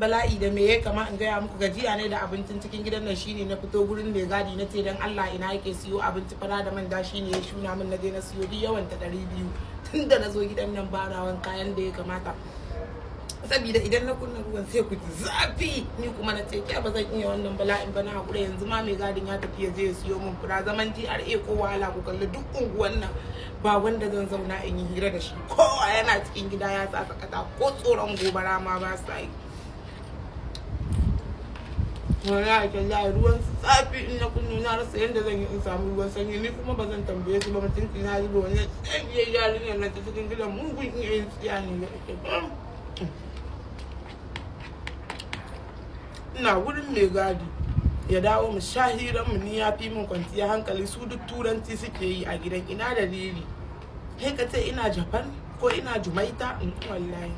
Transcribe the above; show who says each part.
Speaker 1: bala'i da me ya kama in gaya muku gajiya ne da abincin cikin gidan nan shine na fito gurin mai gadi na ce dan Allah ina yake siyo abinci fara da manda shine ya shuna min na je na siyo duk yawan ta 200 tunda na zo gidan nan ba rawan kayan da ya kamata saboda idan na kunna ruwan sai ku ji zafi ni kuma na ce ke ba zan iya wannan bala'in ba na hakura yanzu ma mai gadin ya tafi ya je ya siyo min fura zaman GRA ko wahala ku kalli duk unguwan nan ba wanda zan zauna in yi hira da shi kowa yana cikin gida ya sa sakata ko tsoron gobara ma ba sa yi wallahi tallahi ruwan zafi in na kunnu na rasa yadda zan yi in samu ruwan sanyi ni kuma ba zan tambaye su ba mutunci na zuba wani tsakiyar yarinyar na ta cikin gidan mugun iya yin tsiya ne da ake ba ina wurin mai gadi ya dawo mu sha hiran mu ni ya fi min kwanciya hankali su duk turanci suke yi a gidan ina dalili sai ka ce ina Japan ko ina Jumaita in wallahi